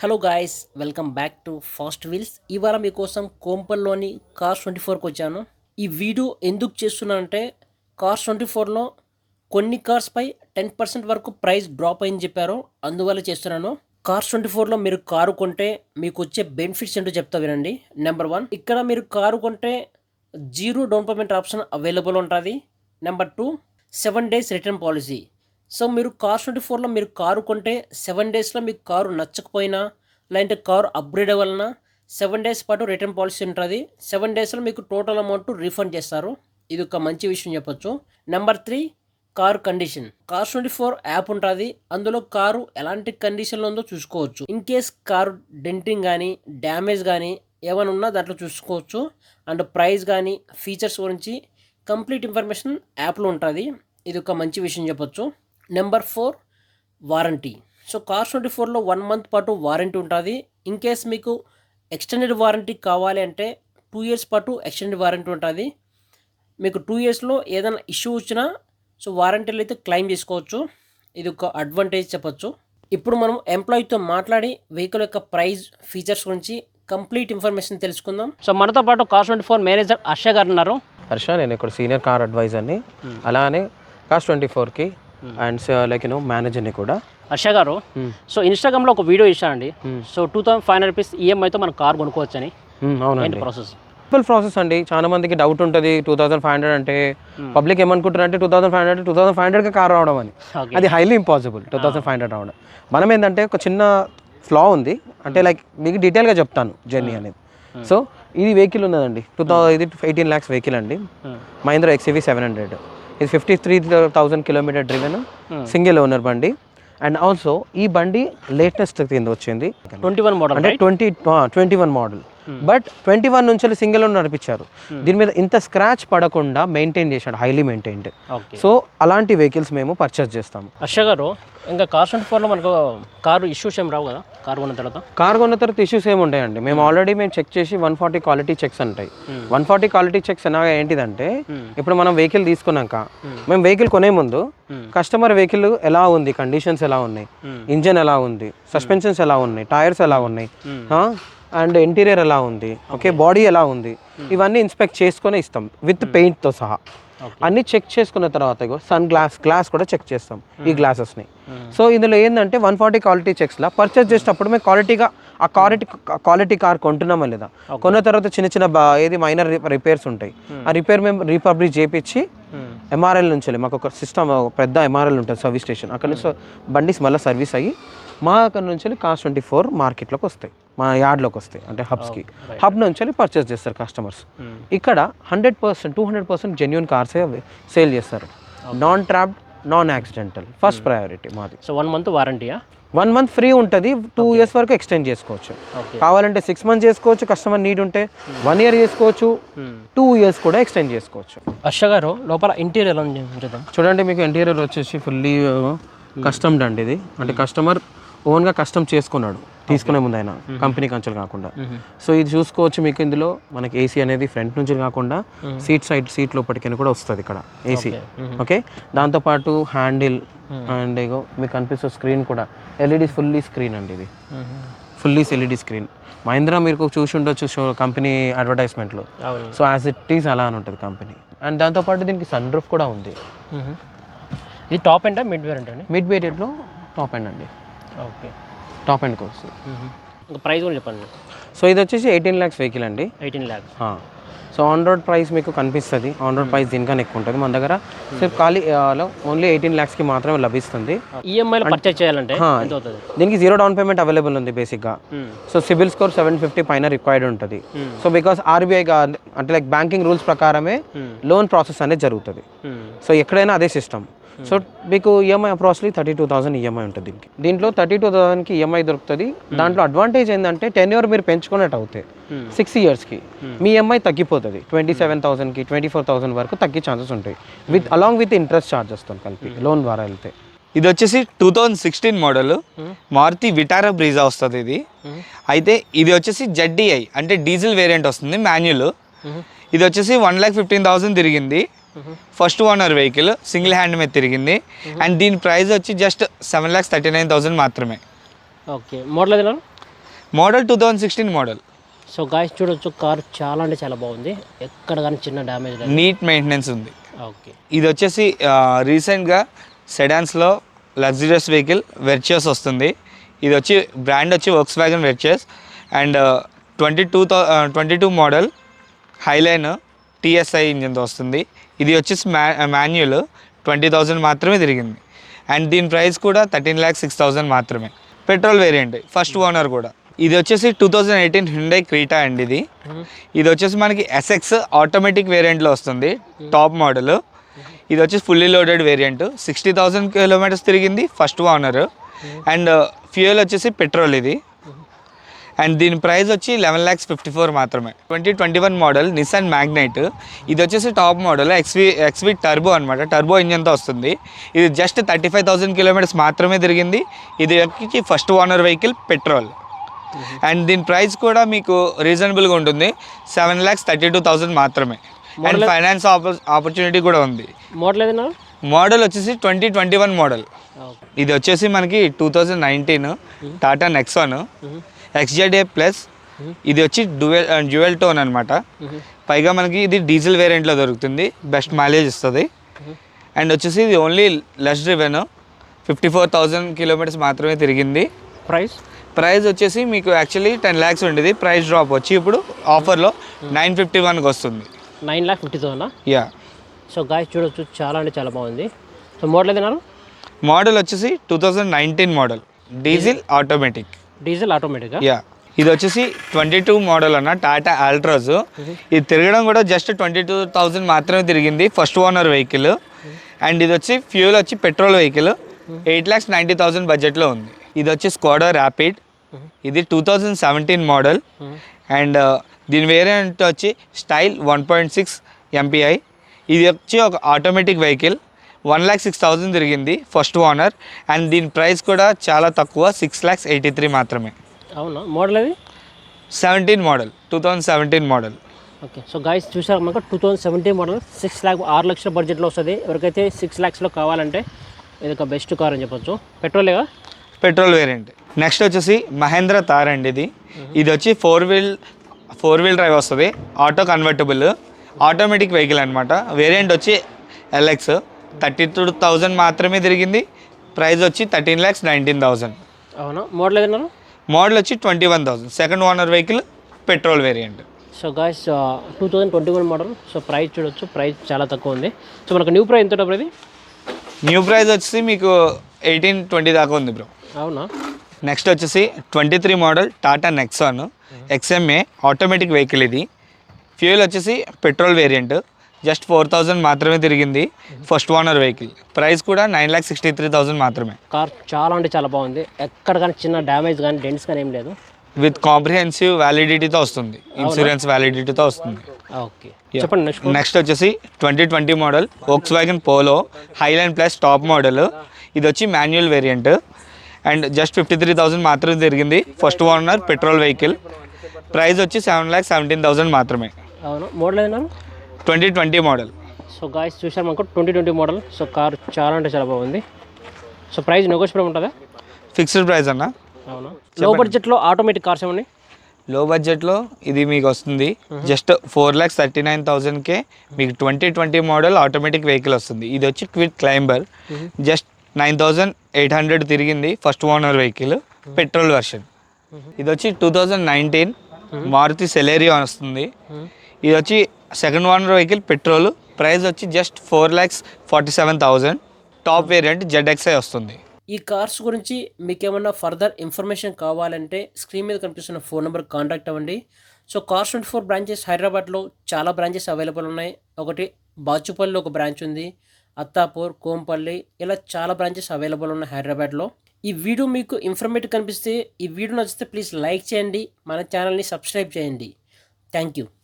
Hello guys, welcome back to fast wheels. ఇవాళ మీకోసం కోంపల్లోని cars 24కి వచ్చాను. ఈ వీడియో ఎందుకు చేస్తున్నానంటే కార్స్ 24లో కొన్ని కార్స్పై 10% వరకు ప్రైస్ డ్రాప్ అయింది చెప్పారు, అందువల్ల చేస్తున్నాను. కార్స్ 24లో మీరు కారు కొంటే మీకు వచ్చే బెనిఫిట్స్ ఏంటో చెప్తా వినండి. నెంబర్ 1, ఇక్కడ మీరు కారు కొంటే zero down payment option available ఉంటుంది. Number 2, 7 days return policy. So మీరు కార్స్ 24లో మీరు కారు కొంటే 7 డేస్లో మీకు కారు నచ్చకపోయినా లేదంటే కారు అప్గ్రేడ్ అవ్వాలన్నా 7 డేస్ పాటు రిటర్న్ పాలసీ ఉంటుంది. 7 డేస్లో మీకు టోటల్ అమౌంట్ రీఫండ్ చేస్తారు. ఇది ఒక మంచి విషయం చెప్పొచ్చు. Number 3, car condition. Cars 24 app ఉంటుంది, అందులో కారు ఎలాంటి కండిషన్లో ఉందో చూసుకోవచ్చు. ఇన్ కేస్ కారు డెంటింగ్ కానీ డ్యామేజ్ కానీ ఏమైనా ఉన్నా దాంట్లో చూసుకోవచ్చు. అండ్ ప్రైస్ కానీ ఫీచర్స్ గురించి కంప్లీట్ ఇన్ఫర్మేషన్ యాప్లో ఉంటుంది. ఇది ఒక మంచి విషయం చెప్పొచ్చు. Number 4, warranty. సో కార్స్ 24లో 1 month పాటు వారంటీ ఉంటుంది. ఇన్ కేస్ మీకు ఎక్స్టెండెడ్ వారంటీ కావాలి అంటే 2 years పాటు ఎక్స్టెండెడ్ వారంటీ ఉంటుంది. మీకు 2 yearsలో ఏదైనా ఇష్యూ వచ్చినా సో వారంటీలో అయితే క్లెయిమ్ చేసుకోవచ్చు. ఇది ఒక అడ్వాంటేజ్ చెప్పొచ్చు. ఇప్పుడు మనం ఎంప్లాయీతో మాట్లాడి వెహికల్ యొక్క ప్రైస్, ఫీచర్స్ గురించి కంప్లీట్ ఇన్ఫర్మేషన్ తెలుసుకుందాం. సో మనతో పాటు కార్స్ 24 మేనేజర్ హర్ష గారు ఉన్నారు. హర్ష, నేను ఇక్కడ సీనియర్ కార్ అడ్వైజర్ని, అలానే కార్స్ 24కి అండ్ లైక్ మేనేజర్ని కూడా. హర్ష గారు, సో ఇన్స్టాగ్రామ్లో ఒక వీడియో ఇచ్చానండి. సో 2500 రూపీస్ ఈఎంఐతో మనం కార్ కొనుక్కోవచ్చు అని. అవునండి, ప్రాసెస్ సింపుల్ ప్రాసెస్ అండి. చాలా మందికి డౌట్ ఉంటుంది 2500 అంటే. పబ్లిక్ ఏమనుకుంటారు అంటే 2500కి కార్ రావడం అని. అది హైలీ ఇంపాసిబుల్ 2500 రావడం. మనం ఏంటంటే ఒక చిన్న ఫ్లా ఉంది, అంటే లైక్ మీకు డీటెయిల్గా చెప్తాను జర్నీ అనేది. సో ఇది వెహికల్ ఉన్నదండి, ఇది 18 lakhs వెహికల్ అండి, మహీంద్రా XUV 700. ఇది 53,000 kilometer డ్రివెన్, సింగిల్ ఓనర్ బండి. అండ్ ఆల్సో ఈ బండి లేటెస్ట్ కింద వచ్చింది, 21 మోడల్, అంటే 21 మోడల్. బట్ 21 నుంచి సింగిల్ ఓనర్ నడిపించారు. దీని మీద ఇంత స్క్రాచ్ పడకుండా మెయింటైన్ చేశాడు, హైలీ మెయింటైన్డ్. సో అలాంటి వెహికల్స్ మేము పర్చేస్ చేస్తాము. హర్ష గారు, ఇంకా కార్స్ 24లో మనకు కారు ఇష్యూస్ ఏం రావు కదా? కారు కొన్న తర్వాత ఇష్యూస్ ఏమి ఉంటాయండి. మేము ఆల్రెడీ చెక్ చేసి 140 క్వాలిటీ చెక్స్ ఉంటాయి. 140 క్వాలిటీ చెక్స్ అనగా ఏంటిదంటే, ఇప్పుడు మనం వెహికల్ తీసుకున్నాక మేము వెహికల్ కొనే ముందు కస్టమర్ వెహికల్ ఎలా ఉంది, కండిషన్స్ ఎలా ఉన్నాయి, ఇంజన్ ఎలా ఉంది, సస్పెన్షన్స్ ఎలా ఉన్నాయి, టైర్స్ ఎలా ఉన్నాయి, అండ్ ఇంటీరియర్ ఎలా ఉంది, ఓకే, బాడీ ఎలా ఉంది, ఇవన్నీ ఇన్స్పెక్ట్ చేసుకొని ఇస్తాం విత్ పెయింట్తో సహా. అన్నీ చెక్ చేసుకున్న తర్వాత సన్ గ్లాస్ కూడా చెక్ చేస్తాం, ఈ గ్లాసెస్ని. సో ఇందులో ఏంటంటే 140 క్వాలిటీ చెక్స్లో పర్చేస్ చేసేటప్పుడు మేము క్వాలిటీగా క్వాలిటీ కార్ కొంటున్నామా లేదా, కొన్న తర్వాత చిన్న ఏది మైనర్ రిపేర్స్ ఉంటాయి, ఆ రిపేర్ మేము రీపబ్లిష్ చేయించి MRL నుంచి, మాకు ఒక సిస్టమ్, పెద్ద MRL ఉంటుంది సర్వీస్ స్టేషన్, అక్కడ నుంచి బండి మళ్ళీ సర్వీస్ అయ్యి మా అక్కడ నుంచి కార్స్ 24 మార్కెట్లోకి వస్తాయి, మా యార్డ్లోకి వస్తాయి, అంటే హబ్ నుంచి పర్చేస్ చేస్తారు కస్టమర్స్. ఇక్కడ 100%, 200% జెన్యూన్ కార్సే సేల్ చేస్తారు. Non trapped, non accidental, first priority మాది. సో 1 month వారంటీయా? 1 month ఫ్రీ ఉంటుంది, 2 years వరకు ఎక్స్టెండ్ చేసుకోవచ్చు. కావాలంటే 6 months చేసుకోవచ్చు, కస్టమర్ నీడ్ ఉంటే 1 year చేసుకోవచ్చు, 2 years కూడా ఎక్స్టెండ్ చేసుకోవచ్చు. హర్ష గారు, లోపల ఇంటీరియర్ ఎలా ఉంది చూడండి. మీకు ఇంటీరియర్ వచ్చేసి ఫుల్లీ కస్టమ్డ్ అండి. ఇది అంటే కస్టమర్ ఓన్గా కస్టమ్ చేసుకున్నాడు తీసుకునే ముందు, ఆయన కంపెనీ కంచెలు కాకుండా. సో ఇది చూసుకోవచ్చు. మీకు ఇందులో మనకి ఏసీ అనేది ఫ్రంట్ నుంచి కాకుండా సీట్ లోపలికి కూడా వస్తుంది ఇక్కడ ఏసీ, ఓకే. దాంతోపాటు హ్యాండిల్ అండ్ ఇగో మీకు కనిపిస్తుంది స్క్రీన్ కూడా LED ఫుల్లీ స్క్రీన్ అండి. ఇది ఫుల్లీ LED స్క్రీన్. మహీంద్రా మీరు చూసి ఉండొచ్చు కంపెనీ అడ్వర్టైజ్మెంట్లో. సో యాజ్ ఇట్ ఈస్ అలా అని ఉంటుంది కంపెనీ. అండ్ దాంతోపాటు దీనికి సన్ రూఫ్ కూడా ఉంది. ఇది టాప్ ఎండ్, మిడ్ వేరియంట్ అండి? మిడ్ వేరియంట్లో టాప్ ఎండ్ అండి. ఓకే, టాప్ ఎండ్కి వస్తుంది. ఇంకా ప్రైస్ కూడా చెప్పండి. సో ఇది వచ్చేసి 18 lakhs వెహికల్ అండి. 18 lakhs. So on road price మీకు కనిపిస్తుంది, ఆన్ రోడ్ ప్రైస్ దీనికన్నా ఎక్కువ ఉంటుంది. మన దగ్గర సిర్ఫ్ ఖాళీ ఓన్లీ 18 lakhsకి మాత్రమే లభిస్తుంది. ఈఎంఐలో పర్చేస్ చేయాలంటే దీనికి 0 down payment అవైలబుల్ ఉంది బేసిక్గా. సో సిబిల్ స్కోర్ 750 పైన రిక్వైర్డ్ ఉంటుంది. సో బికాస్ RBI అంటే లైక్ బ్యాంకింగ్ రూల్స్ ప్రకారమే లోన్ ప్రాసెస్ అనేది జరుగుతుంది. సో ఎక్కడైనా అదే సిస్టమ్. సో మీకు ఈఎంఐ అప్రాక్సిమేట్లీ 32,000 ఈఎంఐ ఉంటుంది దీనికి. దీంట్లో 32,000కి ఈఎంఐ దొరుకుతుంది. దాంట్లో అడ్వాంటేజ్ ఏంటంటే 10 years మీరు పెంచుకున్నట్టు అవుతాయి, 6 yearsకి మీ ఈఎంఐ తగ్గిపోతుంది. 27,000కి 24,000 వరకు తగ్గే ఛాన్సెస్ ఉంటాయి, అలాంగ్ విత్ ఇంట్రెస్ట్ ఛార్జెస్తో కలిపి లోన్ ద్వారా వెళ్తే. ఇది వచ్చేసి 2016 మోడల్ మారుతి విటారా బ్రీజా వస్తుంది ఇది. అయితే ఇది వచ్చేసి ZDI అంటే డీజిల్ వేరియంట్ వస్తుంది, మాన్యువల్. ఇది వచ్చేసి 1,15,000 తిరిగింది. First owner vehicle, single hand మీద తిరిగింది. అండ్ దీని ప్రైస్ వచ్చి జస్ట్ 7,39,000 మాత్రమే. Okay, model model 2016 model. So guys చూడొచ్చు, కార్ చాలా అంటే చాలా బాగుంది, ఎక్కడ కానీ చిన్న డ్యామేజ్ లేదు, నీట్ మెయింటెనెన్స్ ఉంది. ఓకే. ఇది వచ్చేసి రీసెంట్గా సెడాన్స్లో లగ్జరియస్ వెహికల్ వెర్చస్ వస్తుంది. ఇది వచ్చి బ్రాండ్ వచ్చి Volkswagen Virtus and 22 model Highline TSI ఇంజిన్తో వస్తుంది. ఇది వచ్చేసి మాన్యువల్ 20,000 మాత్రమే తిరిగింది అండ్ దీని ప్రైస్ కూడా 13,06,000 మాత్రమే. పెట్రోల్ వేరియంట్, ఫస్ట్ ఓనర్ కూడా. ఇది వచ్చేసి 2018 హ్యుండై క్రీటా అండి. ఇది వచ్చేసి మనకి SX ఆటోమేటిక్ వేరియంట్లో వస్తుంది, టాప్ మోడల్. ఇది వచ్చేసి ఫుల్లీ లోడెడ్ వేరియంట్, 60,000 కిలోమీటర్స్ తిరిగింది, ఫస్ట్ ఓనర్ అండ్ ఫ్యూయల్ వచ్చేసి పెట్రోల్ ఇది. అండ్ దీని ప్రైస్ వచ్చి 11,54,000 మాత్రమే. 2021 మోడల్ నిసాన్ మ్యాగ్నైట్. ఇది వచ్చేసి టాప్ మోడల్ XV టర్బో అనమాట, టర్బో ఇంజన్తో వస్తుంది. ఇది జస్ట్ 35,000 కిలోమీటర్స్ మాత్రమే తిరిగింది. ఇది వచ్చి first owner vehicle, petrol. And దీని ప్రైస్ కూడా మీకు రీజనబుల్గా ఉంటుంది, 7,32,000 మాత్రమే. అండ్ ఫైనాన్స్ ఆపర్చునిటీ కూడా ఉంది. మోడల్ ఏదైనా? మోడల్ వచ్చేసి 2021 మోడల్. ఇది వచ్చేసి మనకి 2019 టాటా నెక్సాన్ XZA ప్లస్. ఇది వచ్చి డ్యూయల్ టోన్ అనమాట. పైగా మనకి ఇది డీజిల్ వేరియంట్లో దొరుకుతుంది, బెస్ట్ మైలేజ్ ఇస్తుంది. అండ్ వచ్చేసి ఇది ఓన్లీ లెస్ డ్రివెన్, 54,000 కిలోమీటర్స్ మాత్రమే తిరిగింది. ప్రైస్ వచ్చేసి మీకు యాక్చువల్లీ 10 lakhs ఉండేది, ప్రైస్ డ్రాప్ వచ్చి ఇప్పుడు ఆఫర్లో 951కి వస్తుంది. 9,50,000? యా. సో గాయస్ చూడొచ్చు, చాలా అంటే చాలా బాగుంది. సో మోడల్ ఏదైనా? మోడల్ వచ్చేసి 2019 మోడల్, డీజిల్ ఆటోమేటిక్. యా. ఇది వచ్చేసి 22 మోడల్ అన్న, టాటా ఆల్ట్రాస్. ఇది తిరగడం కూడా జస్ట్ 22,000 మాత్రమే తిరిగింది, ఫస్ట్ ఓనర్ వెహికల్. అండ్ ఇది వచ్చి ఫ్యూల్ వచ్చి పెట్రోల్ వెహికల్, 8,90,000 బడ్జెట్లో ఉంది. ఇది వచ్చి స్కోడా ర్యాపిడ్. ఇది 2017 మోడల్ అండ్ దీని వేరియంట్ వచ్చి స్టైల్ 1.6 MPI. ఇది వచ్చి ఒక ఆటోమేటిక్ వెహికల్, 1,06,000 తిరిగింది, ఫస్ట్ ఓనర్. అండ్ దీని ప్రైస్ కూడా చాలా తక్కువ, 6,83,000 మాత్రమే. అవునా? మోడల్ అది 17 model, 2017 model. Okay. So guys చూసారు మనకు 2017 మోడల్, 6 లక్షల బడ్జెట్లో వస్తుంది. ఎవరికైతే 6 lakhsలో కావాలంటే ఇది ఒక బెస్ట్ కార్ అని చెప్పొచ్చు. పెట్రోలేగా? Petrol variant. నెక్స్ట్ వచ్చేసి మహేంద్ర థార్ అండి. ఇది వచ్చి ఫోర్ వీల్ డ్రైవ్ వస్తుంది, ఆటో కన్వర్టబుల్, ఆటోమేటిక్ వెహికల్ అనమాట. వేరియంట్ వచ్చి LX, 32,000 మాత్రమే తిరిగింది, ప్రైస్ వచ్చి 13,19,000. అవునా? మోడల్ ఏదన్నా? మోడల్ వచ్చి 21,000, second owner vehicle, petrol variant. So guys 2021 model. So price చూడొచ్చు, ప్రైస్ చాలా తక్కువ ఉంది. సో మనకు న్యూ ప్రైస్ ఎంత ఉంటుంది ఇది? న్యూ ప్రైస్ వచ్చి మీకు 18-20 దాకా ఉంది బ్రో. అవునా? నెక్స్ట్ వచ్చేసి 23 model Tata Nexon XMA automatic vehicle. ఇది ఫ్యూయల్ వచ్చేసి పెట్రోల్ వేరియంట్, జస్ట్ 4,000 మాత్రమే తిరిగింది, ఫస్ట్ ఓనర్ వెహికల్. ప్రైస్ కూడా 9,63,000 మాత్రమే. కార్ చాలా అంటే చాలా బాగుంది, ఎక్కడ కానీ చిన్న డ్యామేజ్ కానీ డెంట్స్ కానీ ఏం లేదు. విత్ కాంప్రిహెన్సివ్ వ్యాలిడిటీతో వస్తుంది, ఇన్సూరెన్స్ వ్యాలిడిటీతో వస్తుంది. ఓకే, చెప్పండి. నెక్స్ట్ వచ్చేసి 2020 model Volkswagen polo highline plus top model. ఇది వచ్చి మాన్యువల్ వేరియంట్ అండ్ జస్ట్ 53,000 మాత్రమే తిరిగింది, first owner, petrol vehicle. Price వచ్చి 7,17,000 మాత్రమే. అవును. మోడల్ ఏదన్నా? 2020 మోడల్. సో గాయస్ చూసారు మనకు 2020 మోడల్. సో కార్ చాలా అంటే చాలా బాగుంది. సో ప్రైస్ నెగోషియబుల్ ఉంటుందా? ఫిక్స్డ్ ప్రైస్ అన్న. అవునా? లో బడ్జెట్లో ఆటోమేటిక్ కార్స్ ఏమండి? లో బడ్జెట్లో ఇది మీకు వస్తుంది జస్ట్ 4,39,000కే మీకు 2020 మోడల్ ఆటోమేటిక్ వెహికల్ వస్తుంది. ఇది వచ్చి క్విడ్ క్లైంబర్, జస్ట్ 9,800 తిరిగింది, first owner vehicle, petrol version. ఇది వచ్చి 2019 మారుతి సెలేరియో వస్తుంది. ఇది వచ్చి second owner vehicle, petrol. Price వచ్చి జస్ట్ 4,47,000, టాప్ వేరియంట్ ZXi వస్తుంది. ఈ కార్స్ గురించి మీకు ఏమన్నా ఫర్దర్ ఇన్ఫర్మేషన్ కావాలంటే స్క్రీన్ మీద కనిపిస్తున్న ఫోన్ నెంబర్ కాంటాక్ట్ అవ్వండి. సో కార్స్ 24 బ్రాంచెస్ హైదరాబాద్లో చాలా బ్రాంచెస్ అవైలబుల్ ఉన్నాయి. ఒకటి బాచుపల్లిలో ఒక బ్రాంచ్ ఉంది, అత్తాపూర్, కోంపల్లి, ఇలా చాలా బ్రాంచెస్ అవైలబుల్ ఉన్నాయి హైదరాబాద్లో. ఈ వీడియో మీకు ఇన్ఫర్మేటివ్ కనిపిస్తే, ఈ వీడియో నచ్చితే ప్లీజ్ లైక్ చేయండి, మన ఛానల్ని సబ్స్క్రైబ్ చేయండి. Thank you.